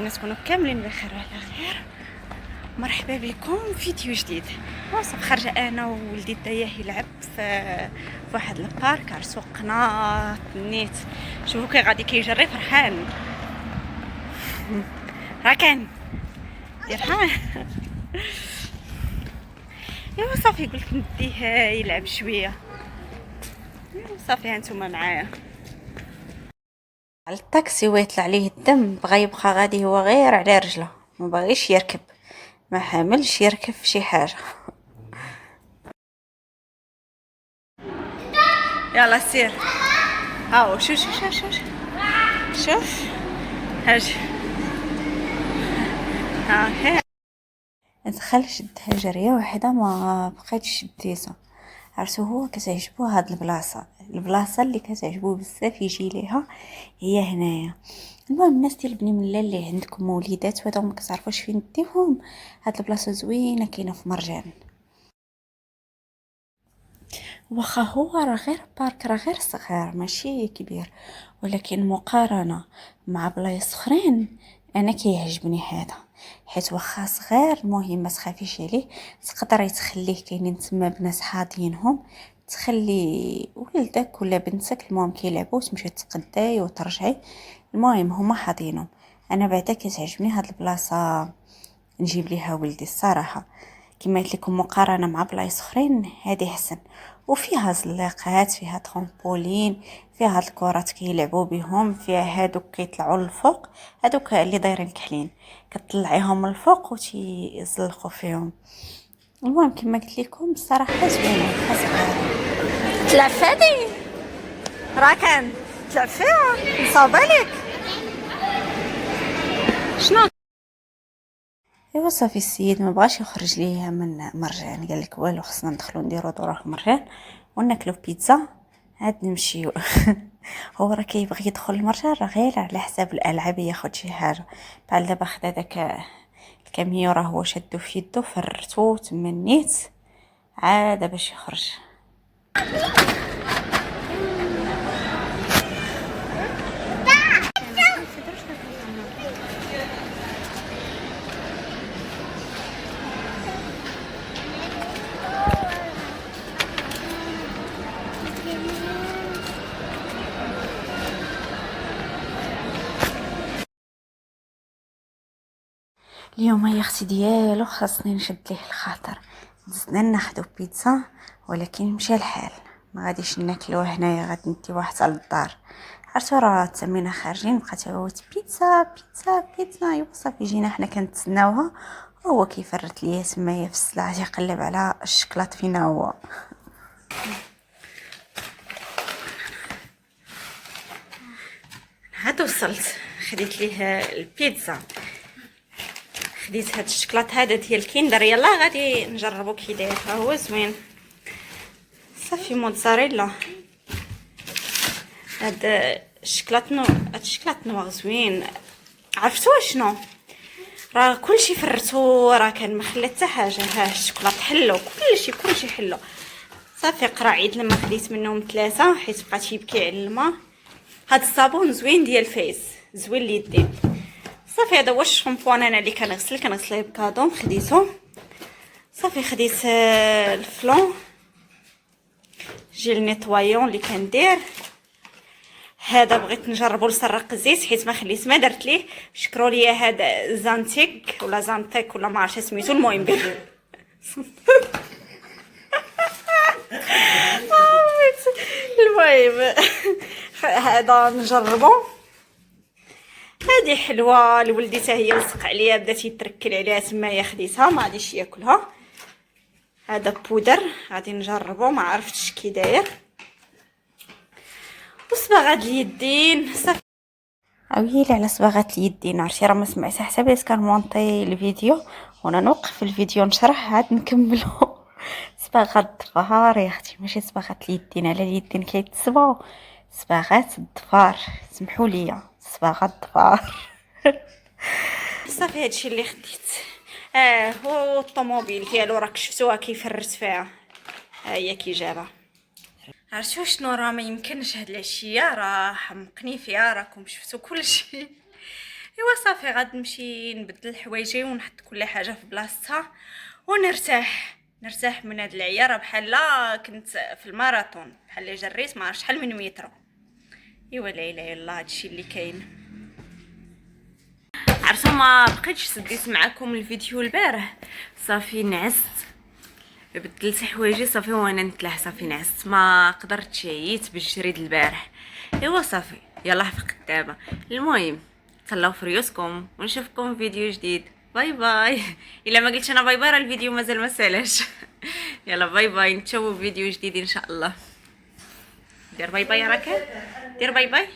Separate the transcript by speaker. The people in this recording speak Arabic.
Speaker 1: نتمنى تكونوا كاملين بخير وعلى خير. مرحبا بكم في فيديو جديد. وصف خارجه انا وولدي دايا يلعب في واحد البارك على سوق قناط نيت. شوفوا كي غادي كيجري فرحان. راه كان فرحان. ايوا صافي قلت نديه يلعب شويه. صافي هانتوما معايا على الطاكسي ويطلع عليه الدم، بغى يبقى غادي هو غير على رجله، ما بغيش يركب، ما حاملش يركب في شي حاجه. يلا سير. هاو شوف شوف شوف شوف شوف هاج. ها هي ندخل شدها جريه واحده ما بقيتش شديتها. عرفتو هو كتعجبو هاد البلاصه اللي كتعجبو بزاف يجي ليها هي هنايا. المهم الناس ديال بني ملا اللي عندكم وليدات وهذا ما كتعرفوش فين ديهم، هاد البلاصه زوينه كاينه في مرجان. واخا هو راه غير بارك، راه غير صغير ماشي كبير، ولكن مقارنه مع بلايص اخرين انا كيعجبني هذا، حيت واخا صغير المهم ما تخافيش عليه، تقدري تخليه كاينين تما بنات حاضينهم، تخلي ولدك ولا بنتك المهم كيلعبوا تمشي تقداي وترجعي، المهم هما حاضينهم. انا بعدا كتعجبني هاد البلاصه نجيب ليها ولدي الصراحه، كما قلت لكم مقارنه مع بلايص اخرين هذه احسن، وفيها زلاقات، فيها ترامبولين، فيها هاد الكرات كيلعبوا بهم، فيها هادوك كيطلعوا للفوق، هادوك اللي دايرين كحلين كتطلعيهم للفوق وتيزلقوا فيهم. المهم كما قلت لكم الصراحه زوينه خاصه تلعب فادي. راه كان تلعب فيها نصاوب عليك شنو. ايوا صافي السيد ما بغاش يخرج ليا من مرجان، قال لك والو خصنا ندخلو نديرو دورة في مرجان وناكلو بيتزا عاد نمشيو. هو راه كيبغي يدخل المرجان راه غير على حساب الالعاب ياخد شي حاجه، بحال دابا خدا داك الكاميو راه هو شادو في يدو فرتو تمنيت عاد باش يخرج. اليوم يا اختي ديالو خاصني نشد ليه الخاطر، دزنا ناخدو بيتزا ولكن مشى الحال ما غاديش ناكلوه هنايا، غادي نديوه حتى للدار. عرفتو راه تمينا خارجين بقات تعوت بيتزا بيتزا بيتزا. ايوا صافي جينا حنا كنتسناوها وهو كيفرت ليا تمايا في السلعه تيقلب على الشكلاط فينا هو. عاد وصلت خديت ليه البيتزا، خديت هاد الشكلاط هذا ديال الكيندر، يلا غادي نجربو كي داير، ها هو زوين. صافي موتزاريلا هاد الشكلاط نوار زوين. عرفتوا شنو راه كلشي فرتو، راه كان ما خلات حتى حاجه، ها الشكلاط حلو كلشي حلو. صافي قراعيد لما خديت منهم 3 حيت بقات يبكي على الماء. هاد الصابون زوين ديال فيس زوين ليدين. صافي هذا هو الشامبوان انا اللي كنغسله بكادون خديته. صافي خديت الفلون جيل نيطوايون اللي كندير هذا، بغيت نجربو نسرق الزيت حيت ما خليت ما درت ليه. شكروا لي هذا زانتيك ولا زانتيك ولا ما عرفتش سميتو، المهم المهم هذا نجربو. هذه حلوه لولدي حتى هي لصق عليها بدات يتركل عليها تمايا خديتها ما غاديش ياكلها. هذا بودر غادي نجربو ما عرفتش كي داير. وصباغات اليدين صافي عويلي على صباغات اليدين. عرفتي راه ما سمعتها حتى بديت كنمونطي الفيديو وانا نوقف الفيديو نشرح عاد نكملو. صباغات الظهر يا اختي ماشي صباغات اليدين، على اليدين كيتصبغوا، صباغات الظفار سمحوا لي صباغات الظفار. صافي هادشي اللي خديت. هو الطوموبيل ديالو راك شفتوها كيفرت فيها، ها هي كي جابها. عرفتوا شنو راه ما يمكنش هاد العشيه راه حمقني فيها، راكم شفتوا كلشي. ايوا صافي غنمشي نبدل حوايجي ونحط كل حاجه في بلاصتها ونرتاح من هاد العيا. راه بحال كنت في الماراثون، بحال اللي جريت ما عرفتش شحال من متر. ايوا لا اله الا الله، هادشي اللي كاين. عرفتوا ما بقيتش سديت معكم الفيديو البارح، صافي نعست بدلت حوايجي صافي وانا نتلاح، صافي نعست ما قدرتش، عييت بالجريد البارح. ايوا صافي يلا فقت دابا. المهم تهلاو في ريوسكم ونشوفكم في فيديو جديد. باي باي. الا ما قلتش انا باي باي راه الفيديو مازال ما سالاش. يلا باي باي، نتشوفوا في فيديو جديد ان شاء الله. دير باي باي يا راكان، دير باي باي.